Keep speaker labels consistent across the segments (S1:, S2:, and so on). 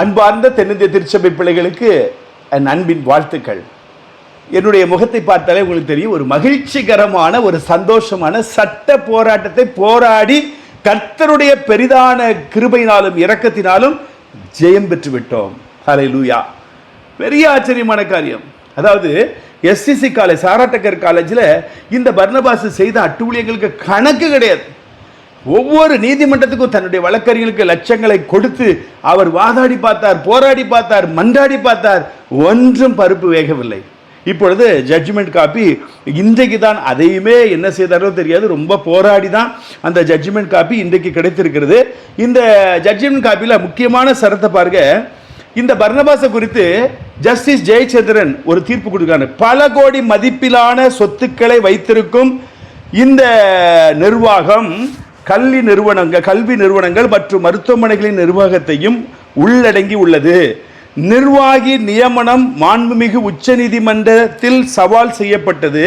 S1: அன்பார்ந்த தென்னிந்திய திருச்சபை பிள்ளைகளுக்கு என் அன்பின் வாழ்த்துக்கள். என்னுடைய முகத்தை பார்த்தாலே உங்களுக்கு தெரியும், ஒரு மகிழ்ச்சிகரமான ஒரு சந்தோஷமான சட்ட போராட்டத்தை போராடி கர்த்தருடைய பெரிதான கிருபையினாலும் இரக்கத்தினாலும் ஜெயம் பெற்று விட்டோம். ஹல்லேலூயா. பெரிய ஆச்சரியமான காரியம். அதாவது எஸ்சிசி காலேஜ், சாராட்டக்கர் காலேஜில் இந்த பர்னபாஸ் செய்த அட்டூழியங்களுக்கு கணக்கு கிடையாது. ஒவ்வொரு நீதிமன்றத்துக்கும் தன்னுடைய வழக்கறிஞர்களுக்கு லட்சங்களை கொடுத்து அவர் வாதாடி பார்த்தார், போராடி பார்த்தார், மன்றாடி பார்த்தார். ஒன்றும் பருப்பு வேகவில்லை. இப்பொழுது ஜட்ஜ்மெண்ட் காப்பி இன்றைக்கு தான், அதையுமே என்ன செய்தாரோ தெரியாது, ரொம்ப போராடி தான் அந்த ஜட்ஜ்மெண்ட் காப்பி இன்றைக்கு கிடைத்திருக்கிறது. இந்த ஜட்ஜ்மெண்ட் காப்பியில் முக்கியமான சரத்தை பாருங்க. இந்த பர்னபாஸை குறித்து ஜஸ்டிஸ் ஜெயச்சந்திரன் ஒரு தீர்ப்பு கொடுக்கிறாங்க. பல கோடி மதிப்பிலான சொத்துக்களை வைத்திருக்கும் இந்த நிர்வாகம் கல்வி நிறுவனங்கள் மற்றும் மருத்துவமனைகளின் நிர்வாகத்தையும் உள்ளடங்கி உள்ளது. நிர்வாகி நியமனம் மாண்புமிகு உச்ச நீதிமன்றத்தில் சவால் செய்யப்பட்டது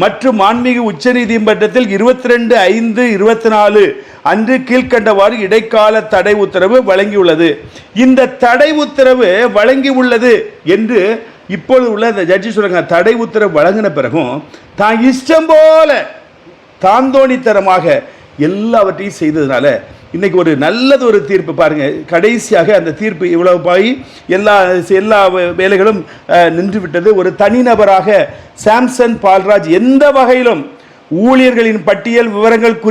S1: மற்றும் மாண்புமிகு உச்ச நீதிமன்றத்தில் 22/5/24 அன்று கீழ்கண்டவாறு இடைக்கால தடை உத்தரவு வழங்கியுள்ளது. இந்த தடை உத்தரவு வழங்கி உள்ளது என்று இப்பொழுது உள்ள இந்த ஜட்ஜி சொல்றாங்க. தடை உத்தரவு வழங்கின பிறகும் தான் இஷ்டம் போல தாந்தோணித்தரமாக எல்லாவற்றையும் செய்ததுனால இன்னைக்கு ஒரு நல்லது ஒரு தீர்ப்பு பாருங்க. கடைசியாக அந்த தீர்ப்பு இவ்வளவு பாய் எல்லா வேலைகளும் நின்று விட்டது. ஒரு தனிநபராக சாம்சன் பால்ராஜ் எந்த வகையிலும் ஊழியர்களின் பட்டியல் விவரங்கள்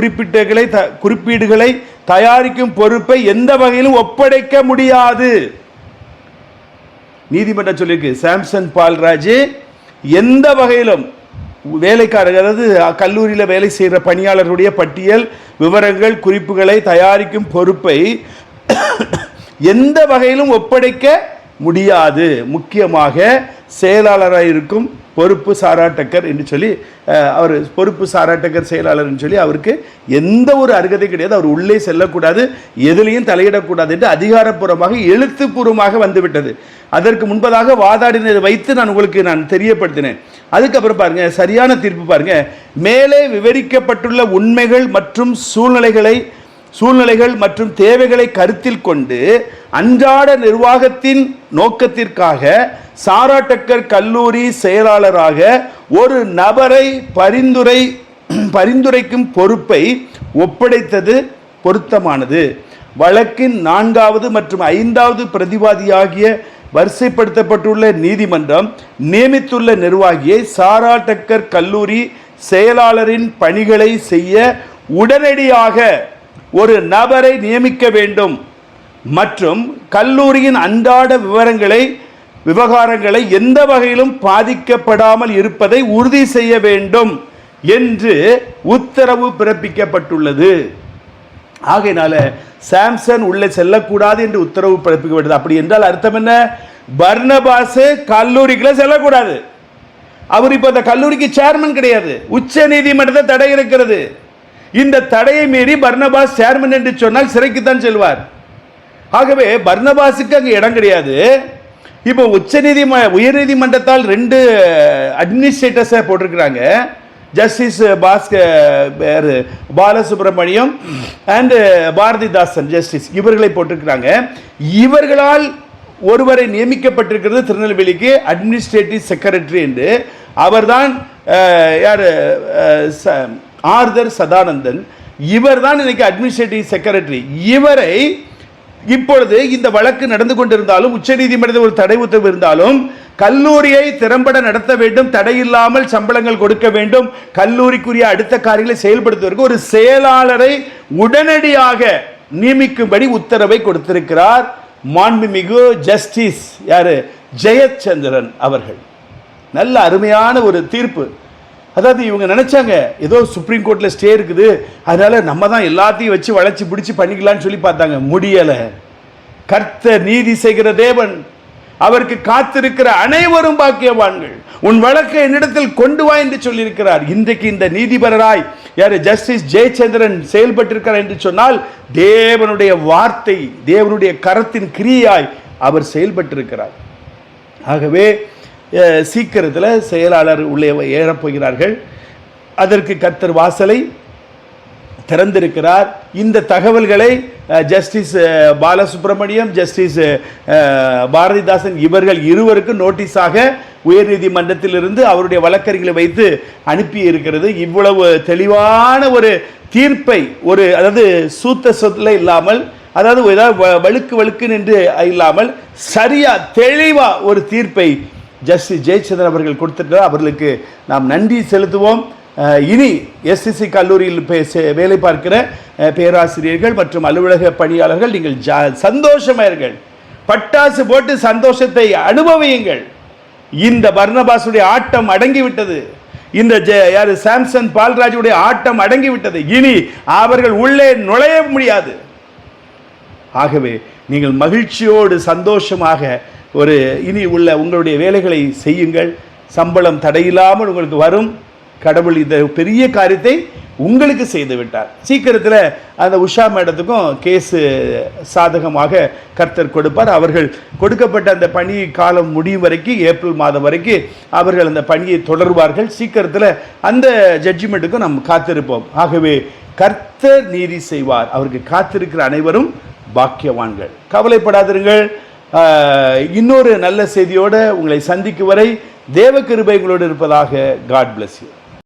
S1: குறிப்பீடுகளை தயாரிக்கும் பொறுப்பை எந்த வகையிலும் ஒப்படைக்க முடியாது. நீதிமன்றம் சொல்லியிருக்கு, சாம்சன் பால்ராஜ் எந்த வகையிலும் வேலைக்காரர்கள், அதாவது கல்லூரியில் வேலை செய்கிற பணியாளர்களுடைய பட்டியல் விவரங்கள் குறிப்புகளை தயாரிக்கும் பொறுப்பை எந்த வகையிலும் ஒப்படைக்க முடியாது. முக்கியமாக செயலாளராக இருக்கும் பொறுப்பு சாராட்டக்கர் என்று சொல்லி அவர் பொறுப்பு சாராட்டக்கர் செயலாளர் என்று சொல்லி அவருக்கு எந்த ஒரு அருகதை கிடையாது. அவர் உள்ளே செல்லக்கூடாது, எதிலையும் தலையிடக்கூடாது என்று அதிகாரப்பூர்வமாக எழுத்துப்பூர்வமாக வந்துவிட்டது. அதற்கு முன்பதாக வாதாடினதை வைத்து நான் உங்களுக்கு தெரியப்படுத்தினேன். அதுக்கப்புறம் பாருங்க, சரியான தீர்ப்பு பாருங்க. மேலே விவரிக்கப்பட்டுள்ள உண்மைகள் மற்றும் சூழ்நிலைகள் மற்றும் தேவைகளை கருத்தில் கொண்டு அன்றாட நிர்வாகத்தின் நோக்கத்திற்காக சாராட்டக்கர் கல்லூரி செயலாளராக ஒரு நபரை பரிந்துரைக்கும் பொறுப்பை ஒப்படைத்தது பொருத்தமானது. வழக்கின் 4வது மற்றும் 5வது பிரதிவாதியாகிய வரிசைப்படுத்தப்பட்டுள்ள நீதிமன்றம் நியமித்துள்ள நிர்வாகியை சாராட்டக்கர் கல்லூரி செயலாளரின் பணிகளை செய்ய உடனடியாக ஒரு நபரை நியமிக்க வேண்டும் மற்றும் கல்லூரியின் அன்றாட விவகாரங்களை எந்த வகையிலும் பாதிக்கப்படாமல் இருப்பதை உறுதி செய்ய வேண்டும் என்று உத்தரவு பிறப்பிக்கப்பட்டுள்ளது. ஆகையினால சாம்சன் உள்ளே செல்லக்கூடாது என்று உத்தரவு பிறப்பிக்கப்பட்டது. அப்படி என்றால் அர்த்தம் என்ன? பர்னபாஸ் கல்லூரிக்குள்ள செல்லக்கூடாது. அவர் இப்ப அந்த கல்லூரிக்கு சேர்மன் கிடையாது. உச்ச நீதிமன்றத்தை தடை இருக்கிறது. இந்த தடையை மீறி பர்னபாஸ் சேர்மன் என்று சொன்னால் சிறைக்குத்தான் செல்வார். ஆகவே பர்னபாஸுக்கு அங்கே இடம் கிடையாது. இப்போ உயர் நீதிமன்றத்தால் 2 அட்மினிஸ்ட்ரேட்டர்ஸை போட்டிருக்கிறாங்க. Justice Balasubramaniam and Bharathidasan justice, இவர்களை போட்டிருக்கிறாங்க. இவர்களால் ஒருவரை நியமிக்கப்பட்டிருக்கிறது திருநெல்வேலிக்கு அட்மினிஸ்ட்ரேட்டிவ் செக்ரட்டரி என்று. அவர்தான் யார்? ஆர்தர் சதானந்தன். இவர் தான் இன்னைக்கு அட்மினிஸ்ட்ரேட்டிவ் செக்ரட்டரி. இவரை இப்பொழுது இந்த வழக்கு நடந்து கொண்டிருந்தாலும் உச்ச நீதிமன்றத்தில் ஒரு தடை உத்தரவு இருந்தாலும் கல்லூரியை திறம்பட நடத்த வேண்டும், தடையில்லாமல் சம்பளங்கள் கொடுக்க வேண்டும், கல்லூரிக்குரிய அடுத்த காரியங்களை செயல்படுத்துவதற்கு ஒரு செயலாளரை உடனடியாக நியமிக்கும்படி உத்தரவை கொடுத்திருக்கிறார் மாண்புமிகு ஜஸ்டிஸ் யாரு? ஜெயச்சந்திரன் அவர்கள். நல்ல அருமையான ஒரு தீர்ப்பு. அதாவது இவங்க நினைச்சாங்க ஏதோ சுப்ரீம் கோர்ட்ல ஸ்டே இருக்குது, அதனால நம்ம தான் எல்லாத்தையும் வச்சு வளைச்சு பிடிச்சு பண்ணிக்கலாம்னு சொல்லி பார்த்தாங்க. முடியல. கர்த்தர் நீதி செய்கிற தேவன், அவருக்கு காத்திருக்கிற அனைவரும் பாக்கியவான்கள். உன் வழக்கை என்னிடத்தில் கொண்டு வா என்று சொல்லியிருக்கிறார். இன்றைக்கு இந்த நீதிபரராய் யார்? ஜஸ்டிஸ் ஜெயச்சந்திரன் செயல்பட்டிருக்கிறார் என்று சொன்னால் தேவனுடைய வார்த்தை, தேவனுடைய கரத்தின் கிரியாய் அவர் செயல்பட்டிருக்கிறார். ஆகவே சீக்கிரத்தில் செயலாளர் உள்ளே ஏறப்போகிறார்கள். அதற்கு கர்த்தர் வாசலை திறந்திருக்கிறார். இந்த தகவல்களை ஜஸ்டிஸ் பாலசுப்ரமணியம், ஜஸ்டிஸ் பாரதிதாசன் இவர்கள் இருவருக்கும் நோட்டீஸாக உயர்நீதிமன்றத்திலிருந்து அவருடைய வழக்கறிஞர்களை வைத்து அனுப்பி இருக்கிறது. இவ்வளவு தெளிவான ஒரு தீர்ப்பை, ஒரு அதாவது சூத்த சொத்துல இல்லாமல், அதாவது ஏதாவது வழுக்கு என்று இல்லாமல் சரியா தெளிவா ஒரு தீர்ப்பை ஜஸ்டிஸ் ஜெயச்சந்திரன் அவர்கள் கொடுத்திருக்கிறார். அவர்களுக்கு நாம் நன்றி செலுத்துவோம். இனி எஸ்சிசி கல்லூரியில் வேலை பார்க்கிற பேராசிரியர்கள் மற்றும் அலுவலக பணியாளர்கள் நீங்கள் சந்தோஷமாயிருங்கள், பட்டாசு போட்டு சந்தோஷத்தை அனுபவியுங்கள். இந்த பர்னபாசுடைய ஆட்டம் அடங்கிவிட்டது. இந்த யாரு சாம்சன் பால்ராஜுடைய ஆட்டம் அடங்கிவிட்டது. இனி அவர்கள் உள்ளே நுழைய முடியாது. ஆகவே நீங்கள் மகிழ்ச்சியோடு சந்தோஷமாக இனி உள்ள உங்களுடைய வேலைகளை செய்யுங்கள். சம்பளம் தடையில்லாமல் உங்களுக்கு வரும். கடவுள் இந்த பெரிய காரியத்தை உங்களுக்கு செய்து விட்டார். சீக்கிரத்தில் அந்த உஷா மேடத்துக்கும் கேஸு சாதகமாக கர்த்தர் கொடுப்பார். அவர்கள் கொடுக்கப்பட்ட அந்த பணி காலம் முடியும் வரைக்கும், ஏப்ரல் மாதம் வரைக்கும் அவர்கள் அந்த பணியை தொடர்வார்கள். சீக்கிரத்தில் அந்த ஜட்ஜ்மெண்ட்டுக்கும் நாம் காத்திருப்போம். ஆகவே கர்த்தர் நீதி செய்வார். அவருக்கு காத்திருக்கிற அனைவரும் பாக்கியவான்கள். கவலைப்படாதிருங்கள். இன்னொரு நல்ல செய்தியோடு உங்களை சந்திக்கும் வரை தேவ கிருபை உங்களோடு இருப்பதாக. God bless you.